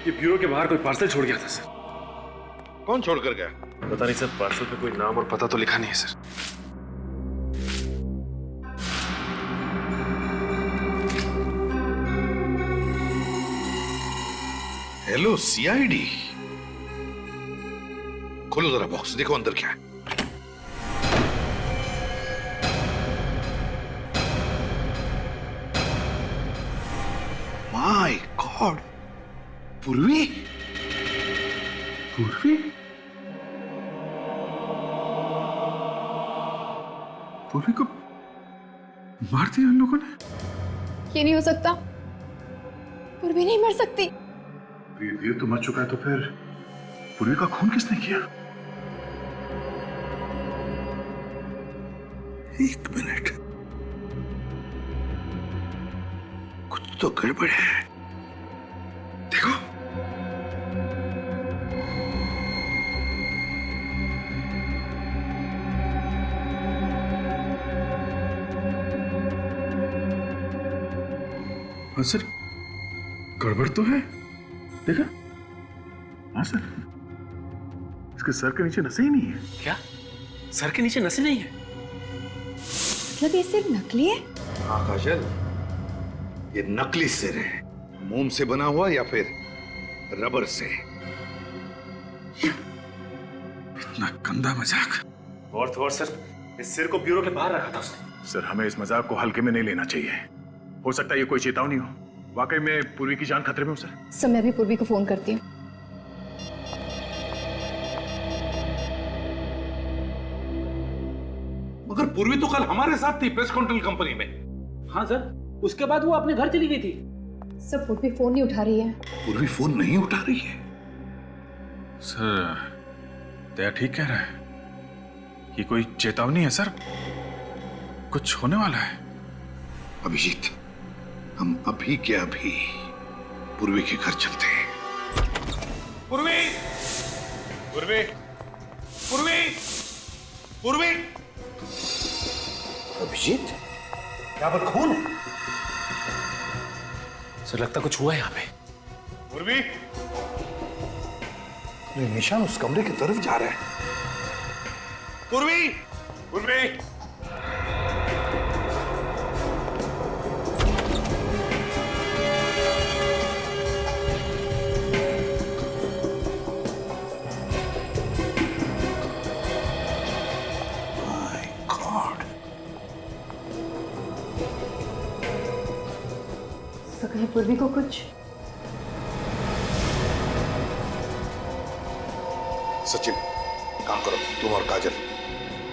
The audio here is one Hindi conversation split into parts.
ये ब्यूरो के बाहर कोई पार्सल छोड़ गया था सर। कौन छोड़कर गया? पता नहीं सर, पार्सल पे कोई नाम और पता तो लिखा नहीं है सर। हेलो सीआईडी, खोलो जरा बॉक्स, देखो अंदर क्या है। माय गॉड, पूर्वी। पूर्वी? पूर्वी को मार दिया उन लोगों ने? ये नहीं हो सकता, पूर्वी नहीं मर सकती। वीर तो मर चुका है, तो फिर पूर्वी का खून किसने किया? एक मिनट, कुछ तो गड़बड़ है। देखो, हाँ सर, गड़बड़ तो है। देखा? हाँ सर, इसके सर के नीचे नसें ही नहीं है। क्या? सर के नीचे नसें नहीं है? मतलब ये सिर्फ नकली है? हाँ काजल, ये नकली सिर है। मोम से बना हुआ या फिर रबर से। इतना गंदा मजाक। और सर, इस सिर को ब्यूरो के बाहर रखा था उसने। सर, हमें इस मजाक को हल्के में नहीं लेना चाहिए। हो सकता है ये कोई चेतावनी हो। वाकई में पूर्वी की जान खतरे में हो सर। मैं भी पूर्वी को फोन करती हूँ। मगर पूर्वी तो कल हमारे साथ थी प्रेस कंट्रोल कंपनी में। हाँ सर, उसके बाद वो अपने घर चली गई थी। सर, पूर्वी फोन नहीं उठा रही है। पूर्वी फोन नहीं उठा रही है। सर, दया ठीक कह रहा है। ये कोई चेतावनी है सर, कुछ होने वाला है। अभिजीत, हम अभी के अभी पूर्वी के घर चलते हैं। पूर्वी, पूर्वी, पूर्वी, पूर्वी। अभिजीत, यहाँ पर खून है। सर, लगता कुछ हुआ है यहाँ पे। पूर्वी, ये निशान उस कमरे की तरफ जा रहा है। पूर्वी, पूर्वी। तो कहीं पूर्वी को कुछ? सचिन, काम करो, तुम और काजल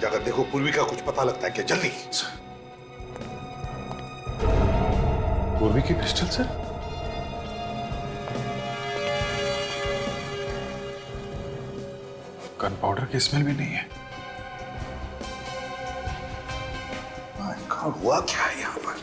जाकर देखो पूर्वी का कुछ पता लगता है क्या। जल्दी। पूर्वी की पिस्टल सर? गन पाउडर की स्मेल भी नहीं है। हुआ क्या है यहाँ पर?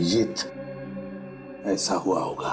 अभिजीत, ऐसा हुआ होगा।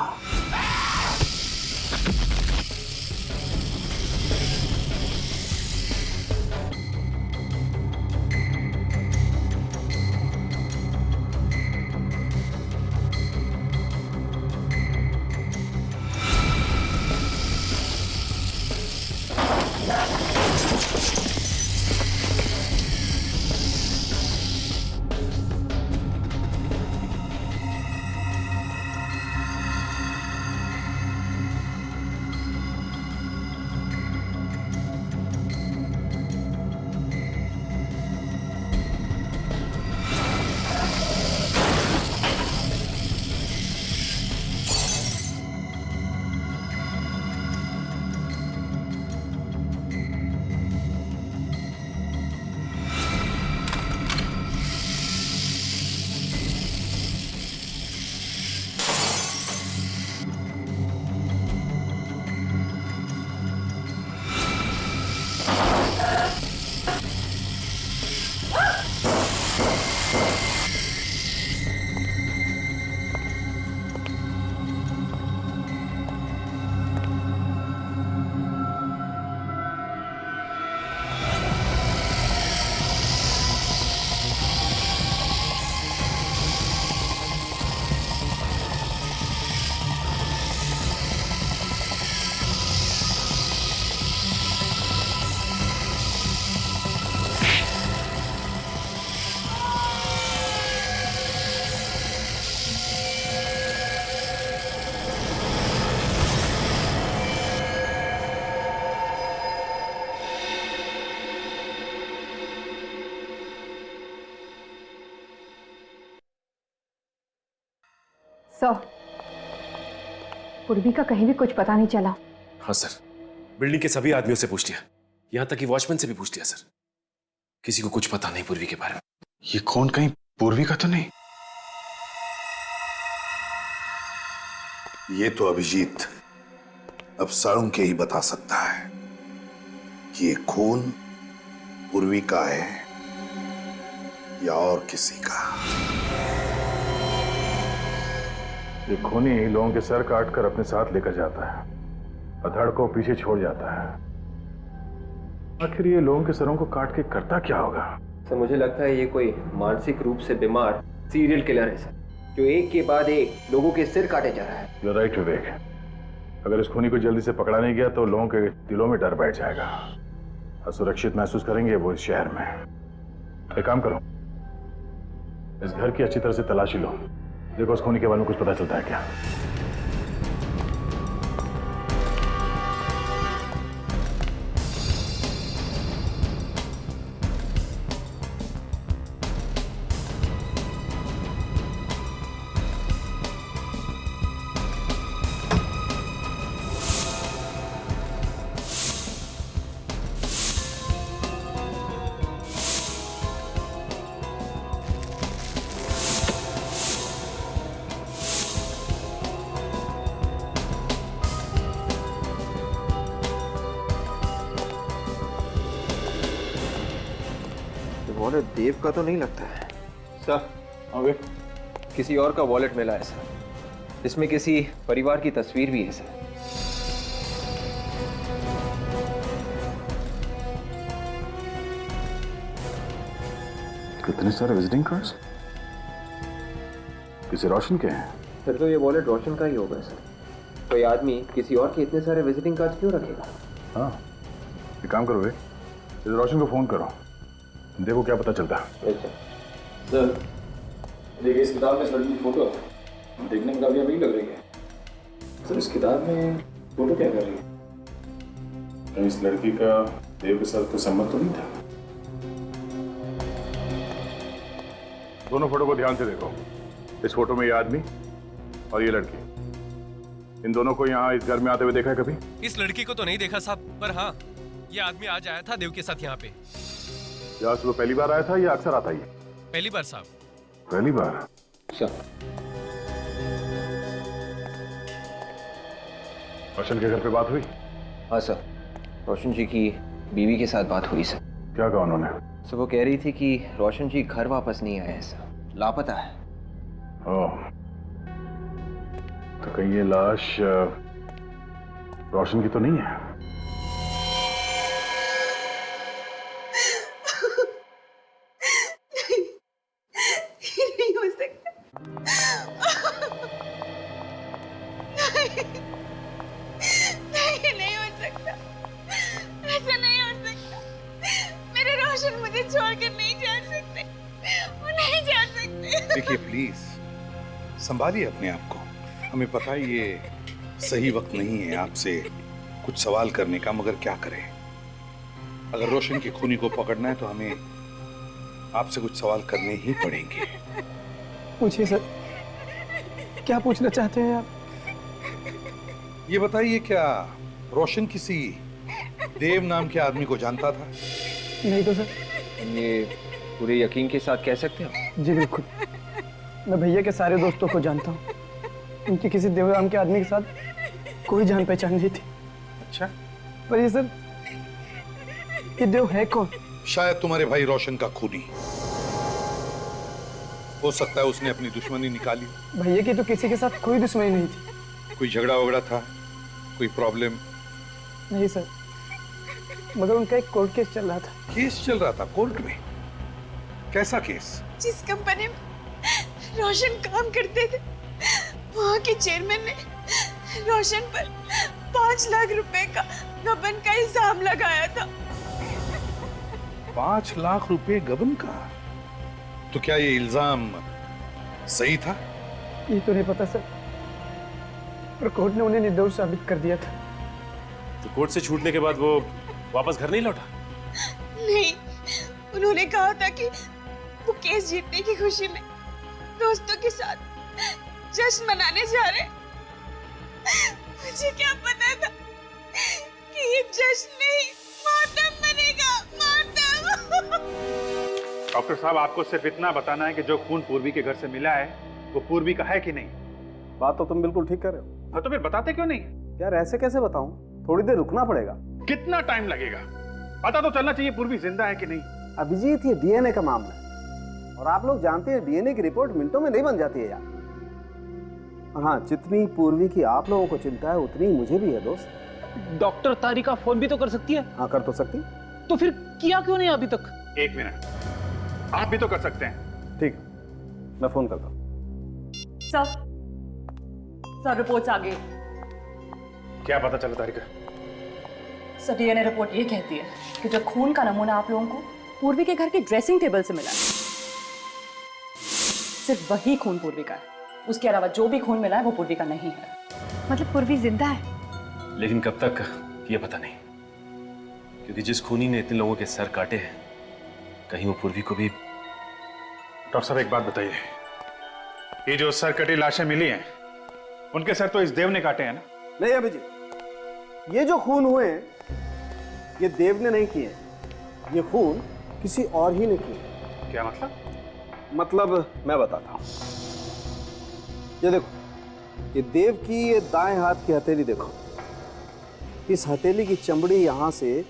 सर, पूर्वी का कहीं भी कुछ पता नहीं चला। हाँ सर, बिल्डिंग के सभी आदमियों से पूछ लिया, यहां तक कि वॉचमैन से भी पूछ लिया सर। किसी को कुछ पता नहीं पूर्वी के बारे में। ये कौन, कहीं पूर्वी का तो नहीं? ये तो अभिजीत अब साळुंके के ही बता सकता है कि ये खून पूर्वी का है या और किसी का। ये खूनी लोगों के सर काट कर अपने साथ लेकर जाता है, अधड़ को पीछे छोड़ जाता है। आखिर ये लोगों के सरों को काट के करता क्या होगा? सर मुझे लगता है ये कोई मानसिक रूप से बीमार सीरियल किलर है सर, जो एक के बाद एक लोगों के सिर काटे जा रहा है। You're right, विवेक। अगर इस खूनी को जल्दी से पकड़ा नहीं गया तो लोगों के दिलों में डर बैठ जाएगा, असुरक्षित महसूस करेंगे वो इस शहर में। एक काम करो, इस घर की अच्छी तरह से तलाशी लो, देखो उस खूनी के बारे में कुछ पता चलता है क्या। वॉलेट देव का तो नहीं लगता है सर। किसी और का वॉलेट मिला है सर, इसमें किसी परिवार की तस्वीर भी है सर। कितने सारे विजिटिंग कार्ड्स? किसी रोशन के हैं? सर तो ये वॉलेट रोशन का ही होगा सर। कोई आदमी किसी और के इतने सारे विजिटिंग कार्ड्स क्यों रखेगा? हाँ, एक काम करो, इस रोशन को फोन करो, देखो क्या पता चलता है। सर देखिए, इस किताब में इस लड़की की फोटो है, देखने में काफी अमीर लग रही है। सर इस किताब में फोटो क्या कर रही है? तो इस लड़की का देव के साथ कोई संबंध तो नहीं था? दोनों फोटो को ध्यान से देखो। इस फोटो में ये आदमी और ये लड़की, इन दोनों को यहाँ इस घर में आते हुए देखा है कभी? इस लड़की को तो नहीं देखा साहब, पर हाँ ये आदमी आज आया था देव के साथ यहाँ पे। क्या वो पहली बार आया था या अक्सर आता ही? पहली बार साहब। पहली बार? सर रोशन के घर पे बात हुई? हाँ सर, रोशन जी की बीवी के साथ बात हुई सर। क्या कहा उन्होंने? सर वो कह रही थी कि रोशन जी घर वापस नहीं आए हैं सर, लापता है। ओह, तो कहीं ये लाश रोशन की तो नहीं है? नहीं हो सकता। नहीं हो सकता, ऐसा नहीं हो सकता। मेरे रोशन मुझे छोड़कर नहीं जा सकते, वो नहीं जा सकते। देखिए प्लीज संभालिए अपने आप को। हमें पता है ये सही वक्त नहीं है आपसे कुछ सवाल करने का, मगर क्या करें। अगर रोशन की खूनी को पकड़ना है तो हमें आपसे कुछ सवाल करने ही पड़ेंगे। पूछिए सर, क्या पूछना चाहते हैं आप? ये बताइए, क्या रोशन किसी देव नाम के आदमी को जानता था? नहीं तो सर। ये पूरे यकीन के साथ कह सकते हो? जी बिल्कुल, मैं भैया के सारे दोस्तों को जानता हूँ। उनकी किसी देवराम के आदमी के साथ कोई जान पहचान नहीं थी। अच्छा, पर ये सर, ये देव है कौन? शायद तुम्हारे भाई रोशन का खूनी हो सकता है। उसने अपनी दुश्मनी निकाली। भैया की तो किसी के साथ कोई दुश्मनी नहीं थी। कोई झगड़ा वगड़ा था, कोई प्रॉब्लम? नहीं सर, मगर उनका एक कोर्ट केस चल रहा था। केस चल रहा था कोर्ट में? कैसा केस? जिस कंपनी में रोशन काम करते थे, वहाँ के चेयरमैन ने रोशन पर 5 लाख रुपए का गबन का इल्जाम लगाया था। 5 लाख रुपए गबन का? तो क्या ये इल्जाम सही था? ये तो नहीं पता सर, पर कोर्ट ने उन्हें निर्दोष साबित कर दिया था। तो कोर्ट से छूटने के बाद वो वापस घर नहीं लौटा? नहीं, उन्होंने कहा था कि वो केस जीतने की खुशी में दोस्तों के साथ जश्न मनाने जा रहे। मुझे क्या पता था कि ये जश्न नहीं मातम बनेगा, मातम। डॉक्टर साहब, आपको सिर्फ इतना बताना है कि जो खून पूर्वी के घर से मिला है वो पूर्वी का है कि नहीं। बात तो तुम बिल्कुल ठीक कर रहे हो। हाँ, तो फिर बताते क्यों नहीं? यार ऐसे कैसे बताऊं, थोड़ी देर रुकना पड़ेगा। कितना टाइम लगेगा? पता तो चलना चाहिए पूर्वी जिंदा है कि नहीं। अभिजीत, ये डीएनए का मामला है और आप लोग जानते हैं डीएनए की रिपोर्ट मिनटों में नहीं बन जाती है यार। और हाँ, जितनी पूर्वी की आप लोगों को चिंता है उतनी मुझे भी है दोस्त। डॉक्टर तारिका फोन भी तो कर सकती है। हाँ, कर तो सकती। तो फिर किया क्यों नहीं अभी तक? 1 मिनट, आप भी तो कर सकते हैं। ठीक, मैं फोन करता हूँ। सर रिपोर्ट्स आ गई। क्या पता चला तारिका? सर डीएनए रिपोर्ट ये कहती है कि जो खून का नमूना आप लोगों को पूर्वी के घर के ड्रेसिंग टेबल से मिला है, सिर्फ वही खून पूर्वी का है। उसके अलावा जो भी खून मिला है वो पूर्वी का नहीं है। मतलब पूर्वी जिंदा है? लेकिन कब तक ये पता नहीं, क्योंकि जिस खूनी ने इतने लोगों के सर काटे हैं, कहीं वो पूर्वी को भी। डॉक्टर साहब, एक बात बताइए, ये जो सर कटी लाशें मिली हैं उनके सर तो इस देव ने काटे हैं ना? नहीं अभिजीत, ये जो खून हुए हैं ये देव ने नहीं किए, ये खून किसी और ही ने किए। क्या मतलब? मतलब मैं बताता हूं। ये देखो, ये देव की ये दाएं हाथ की हथेली देखो। इस हथेली की चमड़ी यहां से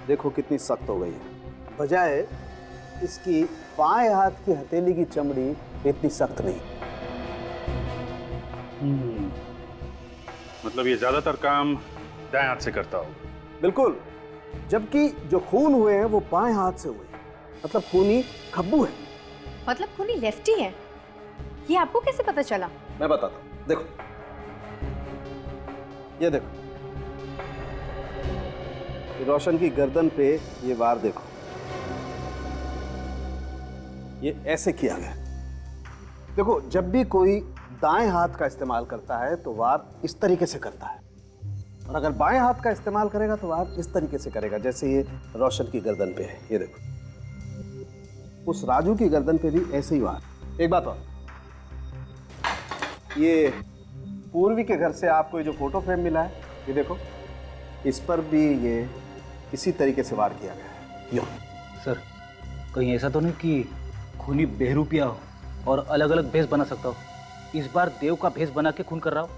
देखो कितनी सख्त हो गई है, बजाय इसकी बाएं हाथ की हथेली की चमड़ी इतनी सख्त नहीं। मतलब ये ज्यादातर काम दाएं हाथ से करता होगा। बिल्कुल, जबकि जो खून हुए हैं वो बाएं हाथ से हुए हैं। मतलब खूनी खब्बू है। मतलब खूनी लेफ्टी है? ये आपको कैसे पता चला? मैं बताता हूं, देखो ये देखो, ये रोशन की गर्दन पे ये वार देखो, ये ऐसे किया गया। देखो, जब भी कोई दाएं हाथ का इस्तेमाल करता है तो वार इस तरीके से करता है, और अगर बाएं हाथ का इस्तेमाल करेगा तो वार इस तरीके से करेगा, जैसे ये रोशन की गर्दन पे है। ये देखो, उस राजू की गर्दन पे भी ऐसे ही वार। एक बात और, ये पूर्वी के घर से आपको ये जो फोटो फ्रेम मिला है, ये देखो, इस पर भी ये इसी तरीके से वार किया गया है। यो सर, कहीं ऐसा तो नहीं कि खूनी बेहरूपिया हो और अलग अलग भेष बना सकता हो? इस बार देव का भेष बना के खून कर रहा हो।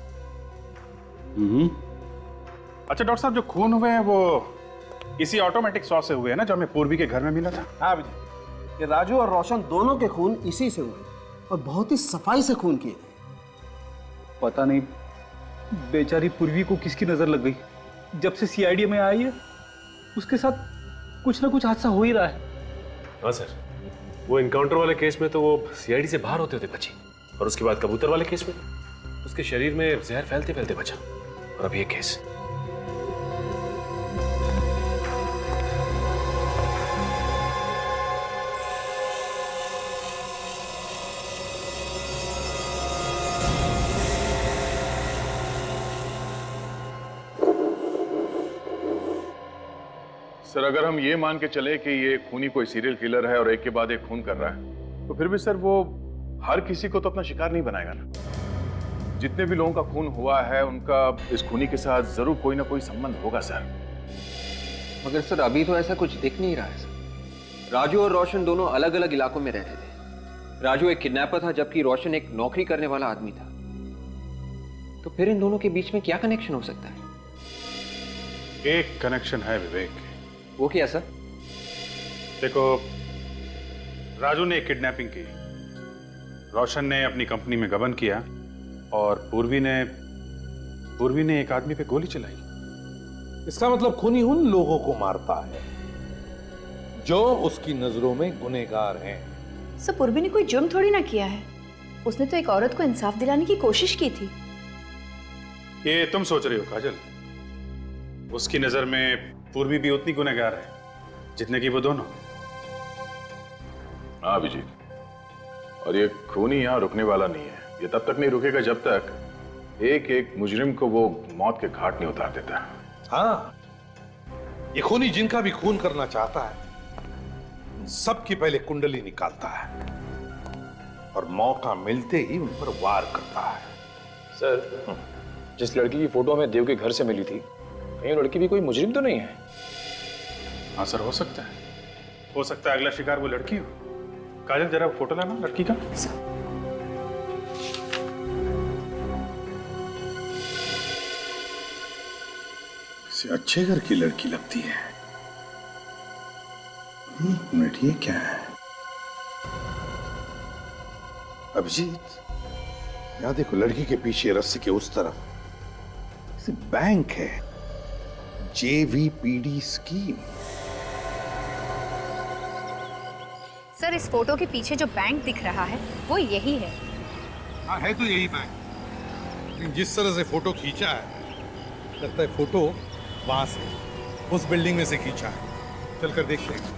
अच्छा डॉक्टर साहब, जो खून हुए हैं वो इसी ऑटोमेटिक सॉ से हुए हैं ना, जो हमें पूर्वी के घर में मिला था? हाँ भैया, ये राजू और रोशन दोनों के खून इसी से हुए। और बहुत ही सफाई से खून किए गए। पता नहीं बेचारी पूर्वी को किसकी नजर लग गई। जब से सीआईडी में आई है उसके साथ कुछ ना कुछ हादसा हो ही रहा है। हाँ सर, वो इनकाउंटर वाले केस में तो वो सीआईडी से बाहर होते होते बची, और उसके बाद कबूतर वाले केस में उसके शरीर में जहर फैलते फैलते बचा, और अब ये केस। सर अगर हम ये मान के चले कि ये खूनी कोई सीरियल किलर है और एक के बाद एक खून कर रहा है, तो फिर भी सर वो हर किसी को तो अपना शिकार नहीं बनाएगा ना। जितने भी लोगों का खून हुआ है उनका इस खूनी के साथ जरूर कोई ना कोई संबंध होगा सर। मगर सर अभी तो ऐसा कुछ दिख नहीं रहा है सर। राजू और रोशन दोनों अलग अलग इलाकों में रहते थे। राजू एक किडनैपर था जबकि रोशन एक नौकरी करने वाला आदमी था। तो फिर इन दोनों के बीच में क्या कनेक्शन हो सकता है? एक कनेक्शन है विवेक। वो क्या सर? देखो, राजू ने किडनैपिंग की, रोशन ने अपनी कंपनी में गबन किया, और पूर्वी ने एक आदमी पे गोली चलाई। इसका मतलब खूनी उन लोगों को मारता है जो उसकी नजरों में गुनहगार हैं। सर पूर्वी ने कोई जुर्म थोड़ी ना किया है, उसने तो एक औरत को इंसाफ दिलाने की कोशिश की थी। ये तुम सोच रही हो काजल, उसकी नजर में पूर्वी भी उतनी गुनहगार है जितने की वो दोनों। हाँ अभिजीत, और ये खूनी यहाँ रुकने वाला नहीं है। ये तब तक नहीं रुकेगा जब तक एक एक मुजरिम को वो मौत के घाट नहीं उतार देता। हाँ, ये खूनी जिनका भी खून करना चाहता है सबकी पहले कुंडली निकालता है और मौका मिलते ही उन पर वार करता है। सर, जिस लड़की की फोटो हमें देव के घर से मिली थी, ये लड़की भी कोई मुजरिम तो नहीं है? हाँ सर, हो सकता है अगला शिकार वो लड़की हो। काजल जरा फोटो लाना लड़की का। किसी अच्छे घर की लड़की लगती है। मिनट, ये क्या है? अभिजीत, यहां देखो, लड़की के पीछे रस्सी के उस तरफ बैंक है, JVPD स्कीम। सर इस फोटो के पीछे जो बैंक दिख रहा है वो यही है। हाँ, है तो यही बैंक, लेकिन जिस तरह से फोटो खींचा है लगता है फोटो वहां से, उस बिल्डिंग में से खींचा है। चलकर देखते हैं।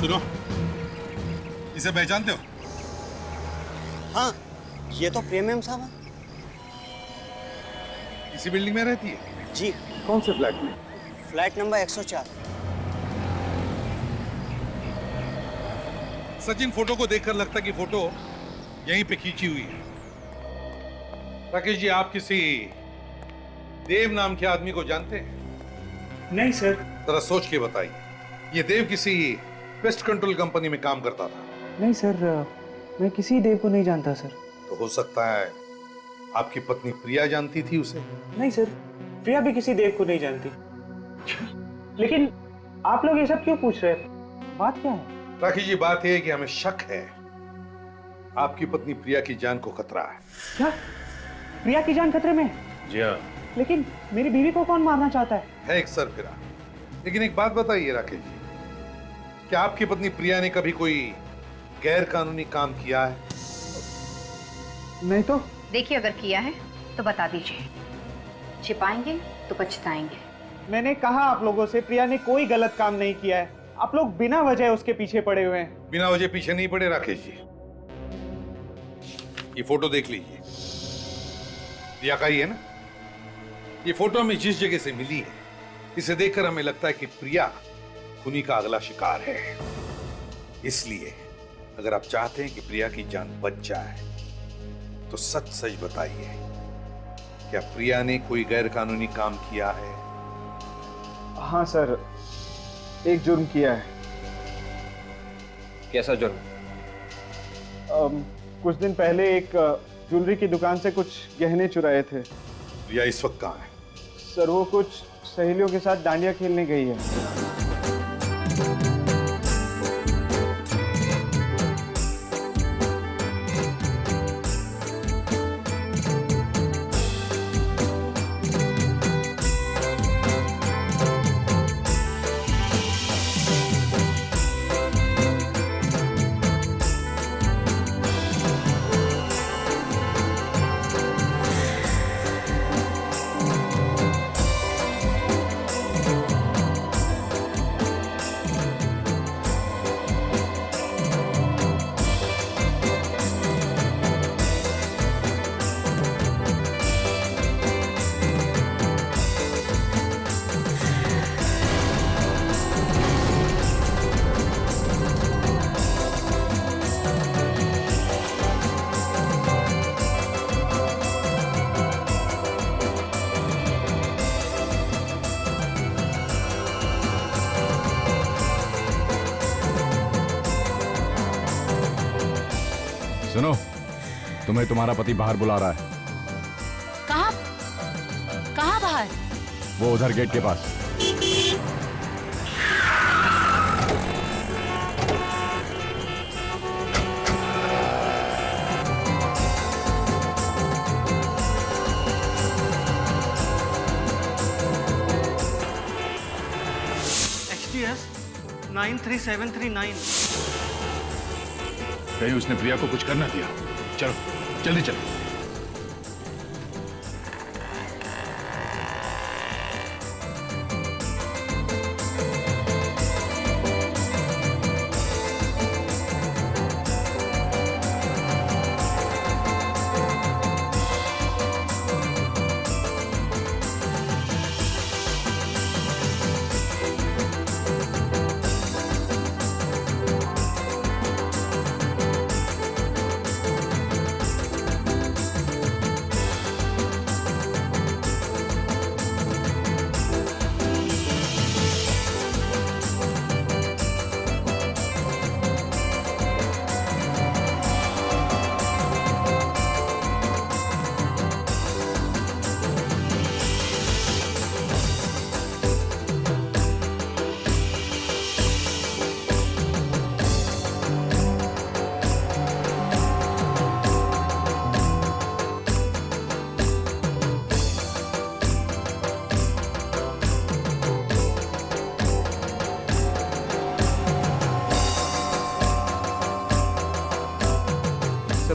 सुनो, इसे पहचानते हो? हाँ, ये तो प्रेमियम साहब है। इसी बिल्डिंग में रहती है? जी। कौन से फ्लैट में? Flat number 104। सचिन, फोटो को देखकर लगता है कि फोटो यहीं पे खींची हुई है। राकेश जी, आप किसी देव नाम के आदमी को जानते हैं? नहीं सर। जरा सोच के बताइए। ये देव किसी पेस्ट कंट्रोल कंपनी में काम करता था? नहीं सर, मैं किसी देव को नहीं जानता सर। तो हो सकता है आपकी पत्नी प्रिया जानती थी उसे? नहीं सर, प्रिया भी किसी देव को नहीं जानती। लेकिन आप लोग ये सब क्यों पूछ रहे हैं? बात क्या है? राकेश जी, बात यह है कि हमें शक है आपकी पत्नी प्रिया की जान को खतरा है। क्या? प्रिया की जान खतरे में है? जी हाँ। लेकिन मेरी बीवी को कौन मारना चाहता है? एक सरफिरा। लेकिन एक बात बताइए राकेश जी, क्या आपकी पत्नी प्रिया ने कभी कोई गैर कानूनी काम किया है? नहीं तो। देखिए अगर किया है तो बता दीजिए, छिपाएंगे तो पछताएंगे। मैंने कहा आप लोगों से, प्रिया ने कोई गलत काम नहीं किया है। आप लोग बिना वजह उसके पीछे पड़े हुए हैं। बिना वजह पीछे नहीं पड़े राकेश जी। ये फोटो देख लीजिए, प्रिया का ही है ना? ये फोटो हमें जिस जगह से मिली है, इसे देखकर हमें लगता है कि प्रिया खूनी का अगला शिकार है। इसलिए अगर आप चाहते हैं कि प्रिया की जान बच जाए तो सच सच बताइए, क्या प्रिया ने कोई गैर कानूनी काम किया है? हाँ सर, एक जुर्म किया है। कैसा जुर्म? कुछ दिन पहले एक ज्वेलरी की दुकान से कुछ गहने चुराए थे। प्रिया इस वक्त कहाँ है? सर वो कुछ सहेलियों के साथ डांडिया खेलने गई है। सुनो, तुम्हें तुम्हारा पति बाहर बुला रहा है। कहाँ? कहाँ बाहर? वो उधर गेट के पास। XTS 93739। कहीं उसने प्रिया को कुछ करना दिया। चलो जल्दी चलो।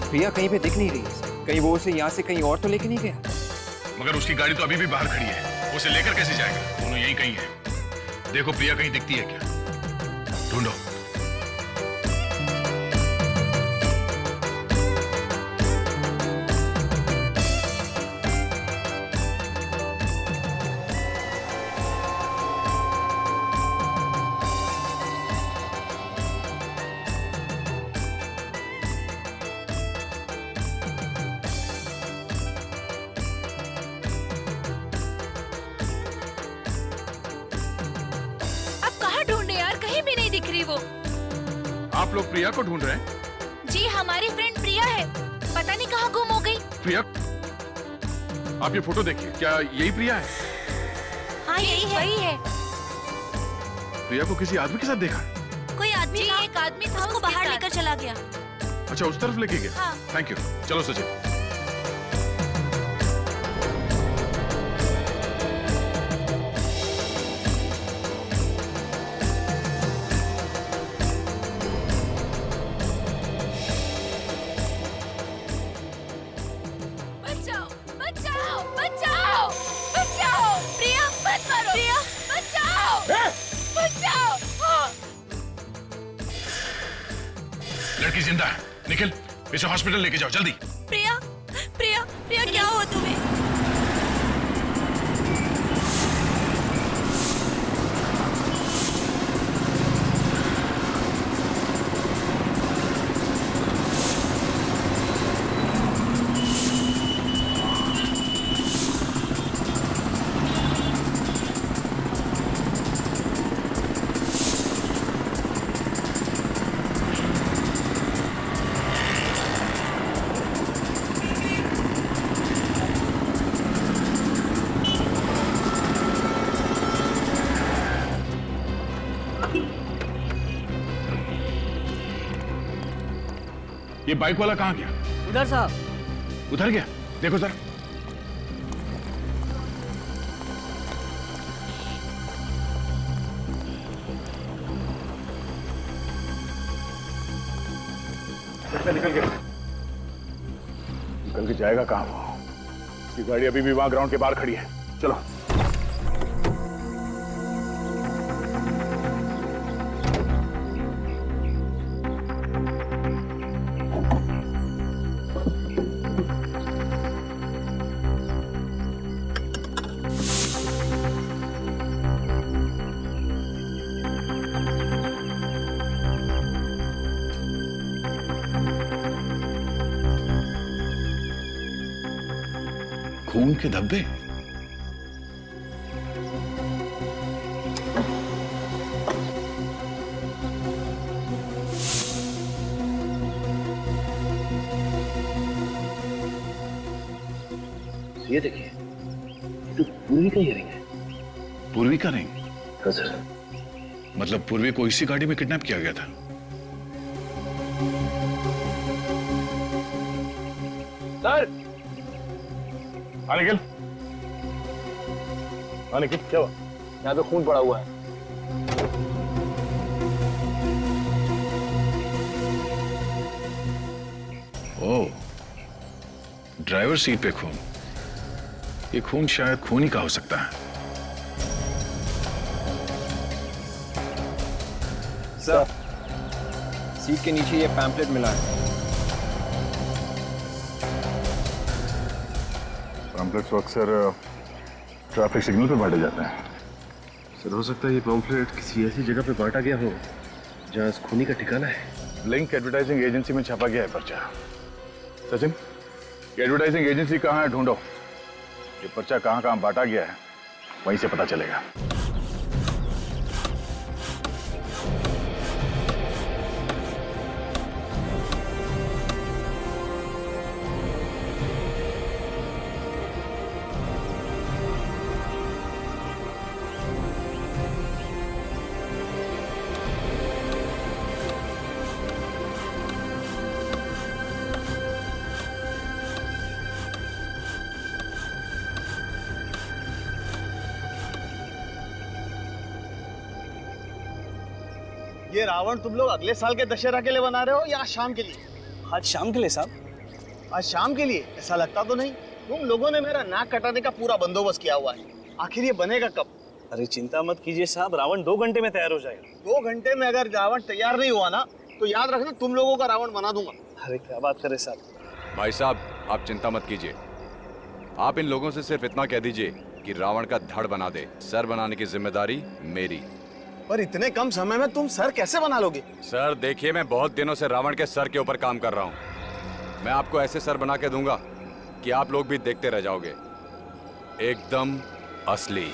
प्रिया कहीं पे दिख नहीं रही है। कहीं वो उसे यहाँ से कहीं और तो लेके नहीं गया? मगर उसकी गाड़ी तो अभी भी बाहर खड़ी है, उसे लेकर कैसे जाएगा? दोनों यहीं कहीं हैं। देखो प्रिया कहीं दिखती है क्या? ढूंढो। आप लोग प्रिया को ढूंढ रहे हैं? जी हमारी फ्रेंड प्रिया है, पता नहीं कहाँ गुम हो गई। प्रिया, आप ये फोटो देखिए, क्या यही प्रिया है? हाँ यही है। वही है। प्रिया को किसी आदमी के साथ देखा है? कोई आदमी था, एक आदमी था, उसको बाहर लेकर चला गया। अच्छा उस तरफ लेके गया? हाँ। Thank you. चलो सचिन। लड़की जिंदा है, निखिल इसे हॉस्पिटल लेके जाओ जल्दी। प्रिया, प्रिया, प्रिया क्या हुआ तुम्हें? ये बाइक वाला कहाँ गया? उधर साहब। उधर गया? देखो सर। निकल गया। निकल के जाएगा कहाँ वो? ये गाड़ी अभी भी वहां ग्राउंड के बाहर खड़ी है। चलो। खून के धब्बे। ये देखिए, तो पूर्वी का रिंग है। पूर्वी का रिंग? हाँ सर। मतलब पूर्वी को इसी गाड़ी में किडनैप किया गया था? सर। हाँ निखिल। हाँ निखिल, क्या हुआ? यहाँ पे खून पड़ा हुआ है। ओह, ड्राइवर सीट पे खून। ये खून शायद खून ही का हो सकता है। सर, सीट के नीचे ये पैम्पलेट मिला है। पैम्पलेट्स अक्सर ट्रैफिक सिग्नल पे बांटे जाते हैं। सर, हो सकता है ये पैम्पलेट किसी ऐसी जगह पे बांटा गया हो जहां इस खूनी का ठिकाना है। लिंक एडवर्टाइजिंग एजेंसी में छापा गया है पर्चा। सचिन, ये एडवर्टाइजिंग एजेंसी कहाँ है ढूंढो। ये पर्चा कहाँ कहाँ बांटा गया है वहीं से पता चलेगा। ये रावण तुम लोग अगले साल के दशहरा के लिए बना रहे हो या आज शाम के लिए? आज शाम के लिए साहब। आज शाम के लिए? ऐसा लगता तो नहीं। तुम लोगों ने मेरा नाक कटाने का पूरा बंदोबस्त किया हुआ है। आखिर ये बनेगा कब? अरे चिंता मत कीजिए साहब, रावण 2 घंटे में तैयार हो जाएगा। 2 घंटे में अगर रावण तैयार नहीं हुआ ना तो याद रखना तुम लोगों का रावण बना दूंगा। अरे क्या बात करे साहब। भाई साहब, आप चिंता मत कीजिए। आप इन लोगों से सिर्फ इतना कह दीजिए कि रावण का धड़ बना दे। सर बनाने की जिम्मेदारी मेरी। पर इतने कम समय में तुम सर कैसे बना लोगे? सर देखिए, मैं बहुत दिनों से रावण के सर के ऊपर काम कर रहा हूँ। मैं आपको ऐसे सर बना के दूंगा कि आप लोग भी देखते रह जाओगे। एकदम असली।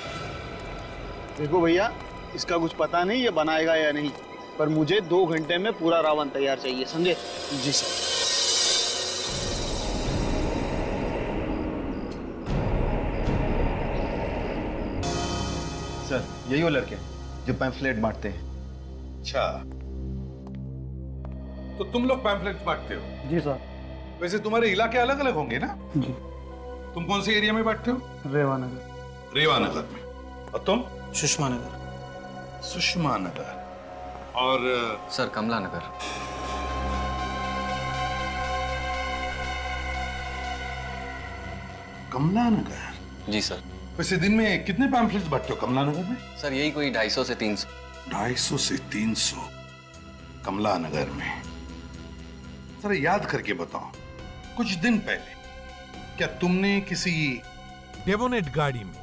देखो भैया, इसका कुछ पता नहीं ये बनाएगा या नहीं, पर मुझे 2 घंटे में पूरा रावण तैयार चाहिए, समझे? जी सर। सर, यही वो लड़के जो पैम्फलेट बांटते हैं। अच्छा, तो तुम लोग पैम्फलेट बांटते हो? जी सर। वैसे तुम्हारे इलाके अलग अलग होंगे ना? जी। तुम कौन से एरिया में बांटते हो? रेवानगर। रेवानगर में। और तुम? सुषमा नगर। सुषमा नगर। और सर, कमला नगर। कमला नगर? जी सर। वैसे दिन में कितने पैम्फलेट्स बांटते हो कमला नगर में? सर यही कोई 250 से 300। 250 से 300 कमला नगर में। सर याद करके बताओ, कुछ दिन पहले क्या तुमने किसी डेवोनेट गाड़ी में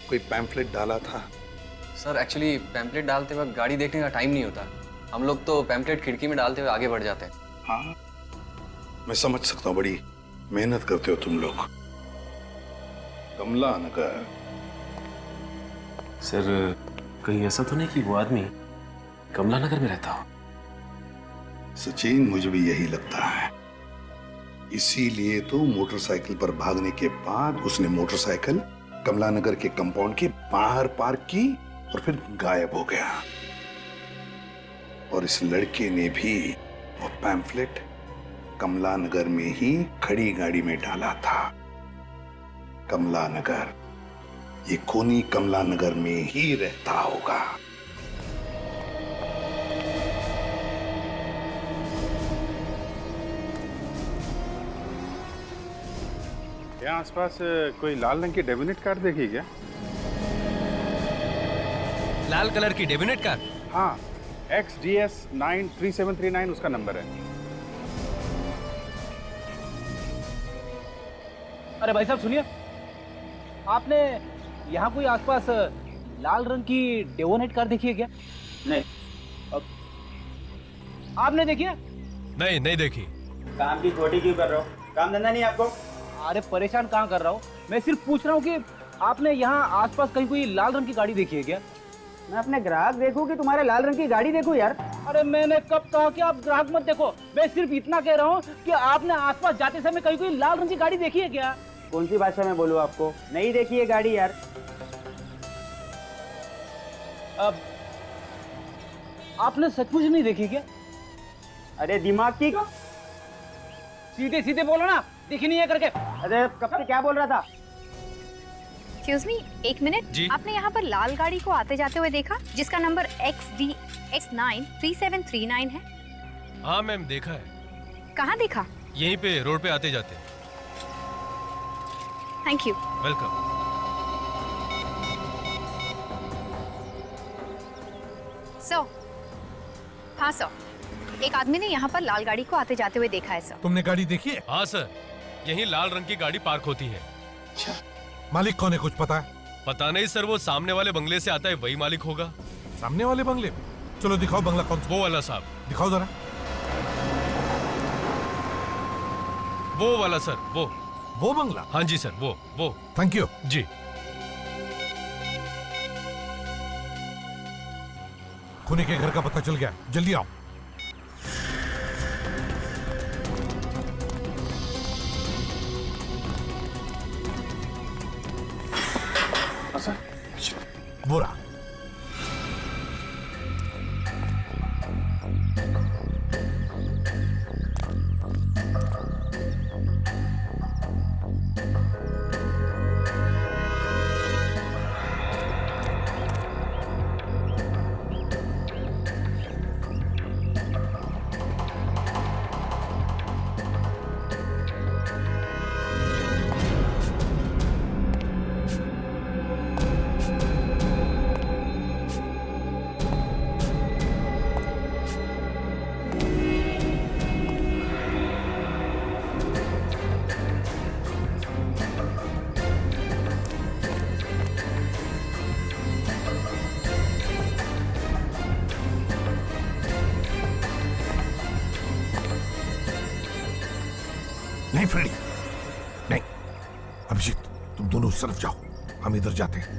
कोई पैम्फलेट डाला था? सर एक्चुअली पैम्पलेट डालते वक्त गाड़ी देखने का टाइम नहीं होता। हम लोग तो पैम्पलेट खिड़की में डालते हुए आगे बढ़ जाते हैं। हाँ, मैं समझ सकता हूँ, बड़ी मेहनत करते हो तुम लोग। कमला नगर। सर, कहीं ऐसा तो नहीं कि वो आदमी कमला नगर में रहता हो? सचिन, मुझे भी यही लगता है। इसीलिए तो मोटरसाइकिल पर भागने के बाद उसने मोटरसाइकिल कमला नगर के कंपाउंड के बाहर पार्क की और फिर गायब हो गया। और इस लड़के ने भी वो पैम्फलेट कमला नगर में ही खड़ी गाड़ी में डाला था। कमला नगर, ये खूनी कमला नगर में ही रहता होगा। यहाँ आसपास कोई लाल रंग की डेबिनेट कार देखी क्या? लाल कलर की डेबिनेट कार? हाँ, XDS 93739 उसका नंबर है। अरे भाई साहब सुनिए, आपने यहाँ कोई आसपास लाल रंग की डेवोनेट कार देखी है क्या? नहीं। आपने देखी है? नहीं, नहीं देखी। काम की खोटी क्यों कर रहे हो? काम धंधा नहीं आपको? अरे परेशान कहाँ कर रहा हूँ, मैं सिर्फ पूछ रहा हूँ कि आपने यहाँ आसपास कहीं कोई लाल रंग की गाड़ी देखी है क्या? मैं अपने ग्राहक देखूं कि तुम्हारे लाल रंग की गाड़ी देखूं यार? अरे मैंने कब कहा कि आप ग्राहक मत देखो, मैं सिर्फ इतना कह रहा हूँ कि आपने आसपास जाते समय कहीं कोई लाल रंग की गाड़ी देखी है क्या? कौन सी भाषा में बोलूं आपको? नहीं देखी है गाड़ी यार। अब आपने सचमुच नहीं देखी क्या? अरे दिमाग की सीधे सीधे बोलो ना, दिखी नहीं है करके। अरे कब से क्या बोल रहा था? एक्सक्यूज मी, एक मिनट। आपने यहाँ पर लाल गाड़ी को आते जाते हुए देखा जिसका नंबर XDX 93739 है? हाँ मैम, देखा है। कहाँ देखा? यहीं पे रोड पे आते जाते। Thank you. वेलकम। सर, हाँ सर, एक आदमी ने यहाँ पर लाल गाड़ी को आते जाते हुए देखा है सर। तुमने गाड़ी देखी है? हाँ सर, यहीं लाल रंग की गाड़ी पार्क होती है। अच्छा, मालिक कौन है कुछ पता है? पता नहीं सर, वो सामने वाले बंगले से आता है, वही मालिक होगा। सामने वाले बंगले में? चलो दिखाओ बंगला कौन सा। वो वाला साहब। दिखाओ जरा। वो वाला सर, वो बंगला? हाँ जी सर, वो। थैंक यू जी। खूनी के घर का पता चल गया, जल्दी आओ। बुरा। नहीं फ्रेडी, नहीं। अभिजीत, तुम दोनों उस तरफ जाओ, हम इधर जाते हैं।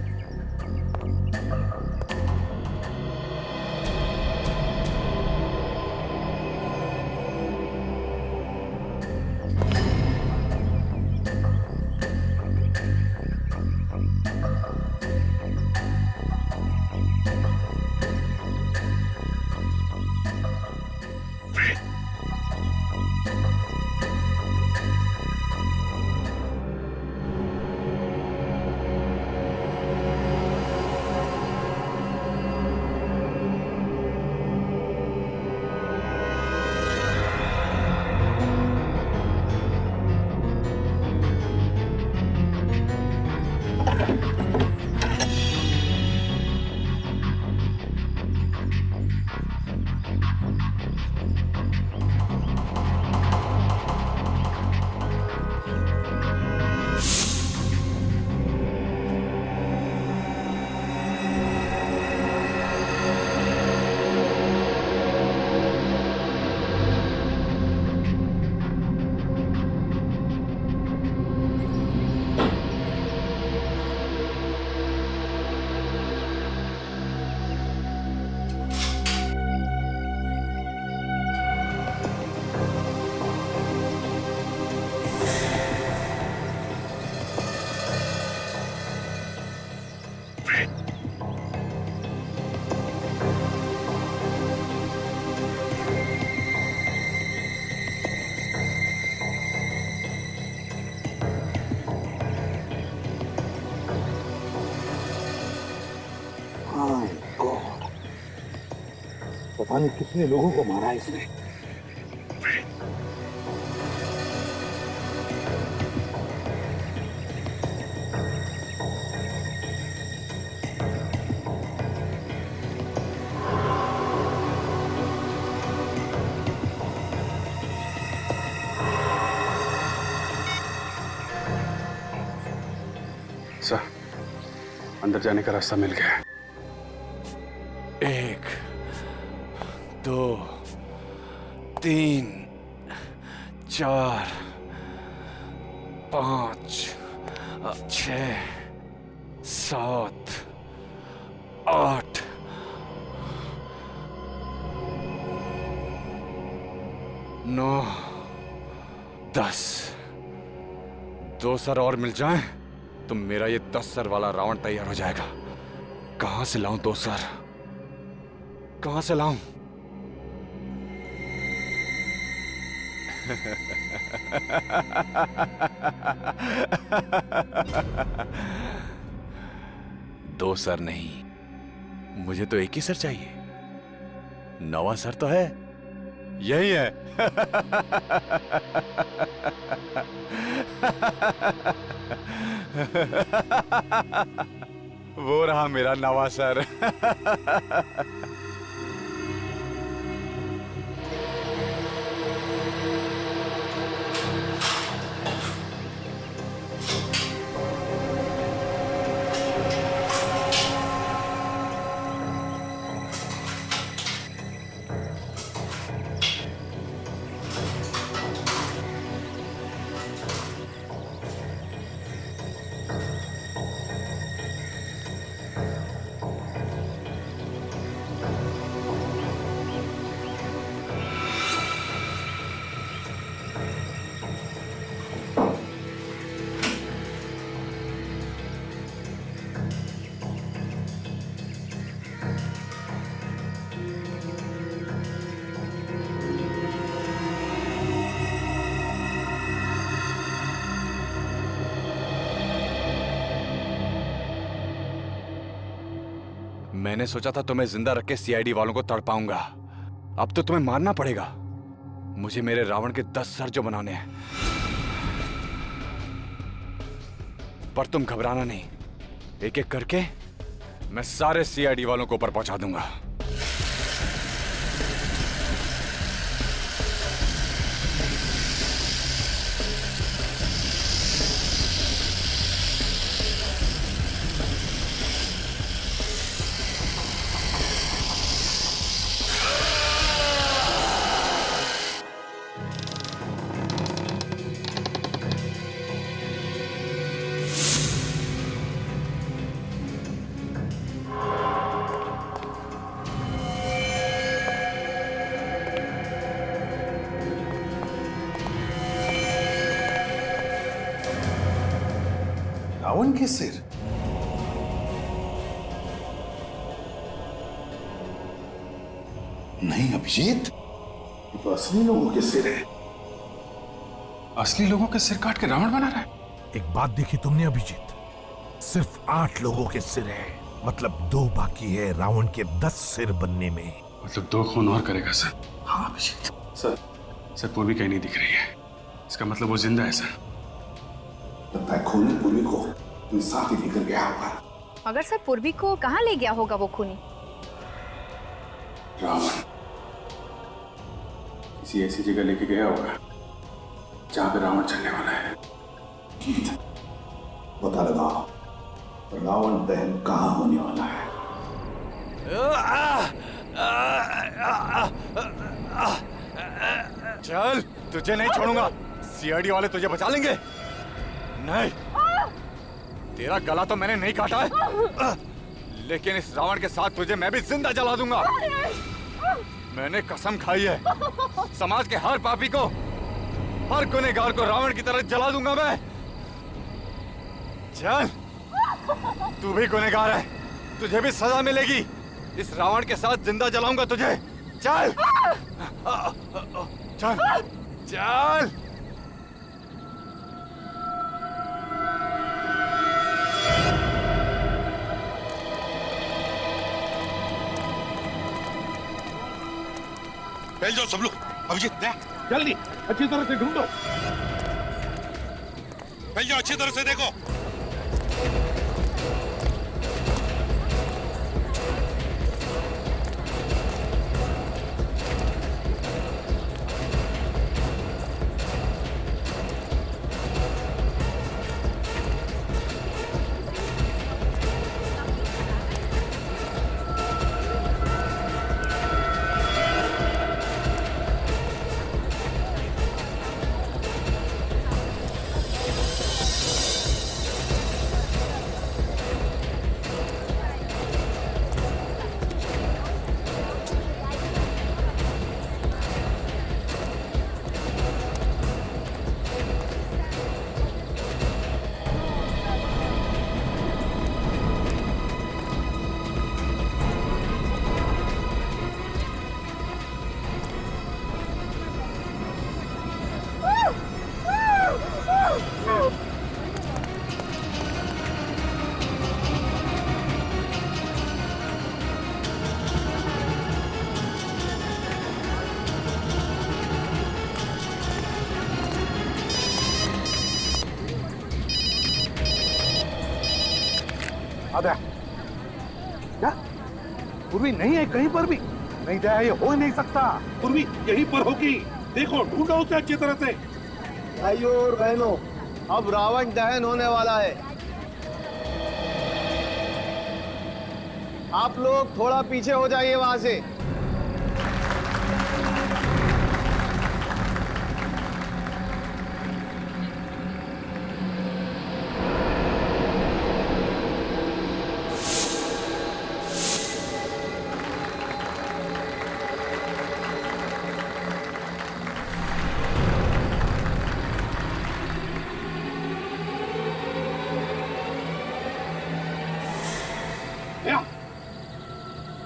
पता नहीं कितने लोगों को मारा है इसने। सर, अंदर जाने का रास्ता मिल गया। 1 2 3 4 5 6 7 8 9 10। 2 सर और मिल जाएं तो मेरा ये 10 सर वाला रावण तैयार हो जाएगा। कहां से लाऊं 2 सर? कहां से लाऊं? दो सर नहीं, मुझे तो एक ही सर चाहिए। 9वां सर तो है, यही है। वो रहा मेरा 9वां सर। मैंने सोचा था तुम्हें जिंदा रख के सीआईडी वालों को तड़पाऊंगा। अब तो तुम्हें मारना पड़ेगा। मुझे मेरे रावण के 10 सर जो बनाने हैं। पर तुम घबराना नहीं, एक एक करके मैं सारे सीआईडी वालों को ऊपर पहुंचा दूंगा। रावण के सिर? नहीं अभिजीत, ये तो असली लोगों के सिर है। असली लोगों के सिर काट के रावण बना रहा है? एक बात देखी तुमने अभिजीत, सिर्फ 8 लोगों के सिर है, मतलब 2 बाकी है रावण के 10 सिर बनने में। मतलब 2 खून और करेगा सर? हाँ अभिजीत। सर पूर्वी कहीं नहीं दिख रही है, इसका मतलब वो जिंदा है सर। लगता है खूनी पूर्वी को अपने साथ ही लेकर गया होगा। मगर सर पूर्वी को कहाँ ले गया होगा वो खूनी? रावण किसी ऐसी जगह लेके गया होगा जहां पे रावण चलने वाला है। जीत, पता लगाओ रावण दहन कहाँ होने वाला है। चल, तुझे नहीं छोड़ूंगा। सीआईडी वाले तुझे बचा लेंगे। नहीं, तेरा गला तो मैंने नहीं काटा है, लेकिन इस रावण के साथ तुझे मैं भी जिंदा जला दूंगा। मैंने कसम खाई है, समाज के हर पापी को, हर गुनहगार को रावण की तरह जला दूंगा मैं। चल, तू भी गुनहगार है, तुझे भी सजा मिलेगी। इस रावण के साथ जिंदा जलाऊंगा तुझे। चल चल चल। फैल जाओ सब लोग। अभिजीत दे जल्दी अच्छी तरह से ढूंढो। फैल जाओ, अच्छी तरह से देखो। आधा क्या पूर्वी नहीं है कहीं पर भी? नहीं दया, ये हो ही नहीं सकता। पूर्वी यहीं पर होगी, देखो ढूंढो उसे अच्छी तरह से। भाइयों और बहनों, अब रावण दहन होने वाला है। आप लोग थोड़ा पीछे हो जाइए वहां से।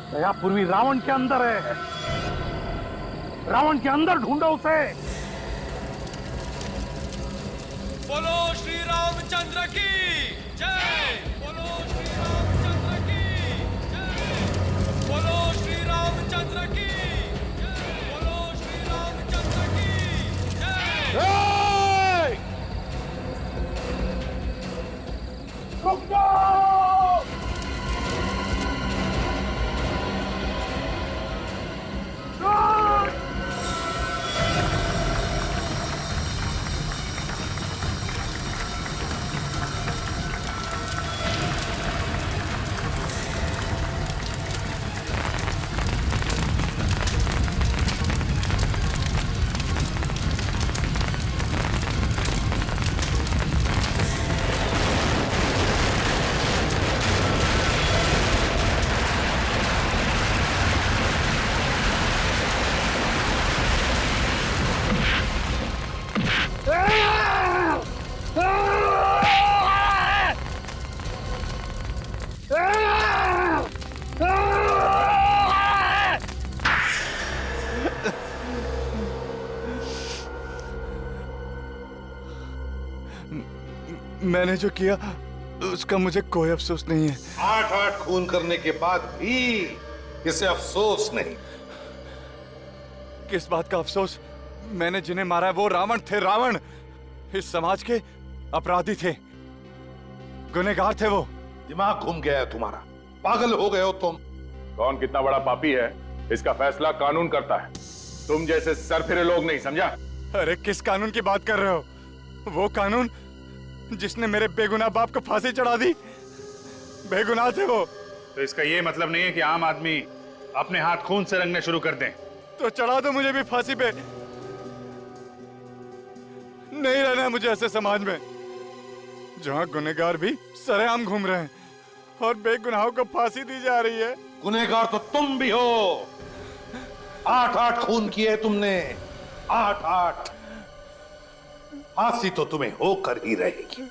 दया पूर्वी रावण के अंदर है, रावण के अंदर ढूंढो उसे। बोलो श्री रामचंद्र की जय। बोलो श्री रामचंद्र की जय। बोलो श्री रामचंद्र की जय। बोलो श्री रामचंद्र की जय। रुक जाओ। मैंने जो किया उसका मुझे कोई अफसोस नहीं है। 8-8 खून करने के बाद भी इसे अफसोस नहीं। किस बात का अफसोस? मैंने जिन्हें मारा है वो रावण थे, रावण इस समाज के अपराधी थे, गुनहगार थे वो। दिमाग घूम गया है तुम्हारा, पागल हो गए हो तुम। कौन कितना बड़ा पापी है इसका फैसला कानून करता है, तुम जैसे सरफिरे लोग नहीं, समझा? अरे किस कानून की बात कर रहे हो? वो कानून जिसने मेरे बेगुनाह बाप को फांसी चढ़ा दी, बेगुनाह थे वो। तो इसका ये मतलब नहीं है कि आम आदमी अपने हाथ खून से रंगने शुरू कर दें। तो चढ़ा दो मुझे भी फांसी पे। नहीं रहना है मुझे ऐसे समाज में जहां गुनहगार भी सरेआम घूम रहे हैं और बेगुनाहों को फांसी दी जा रही है। गुनहगार तो तुम भी हो। 8-8 खून किए तुमने, 8-8। फांसी तो तुम्हें होकर ही रहेगी।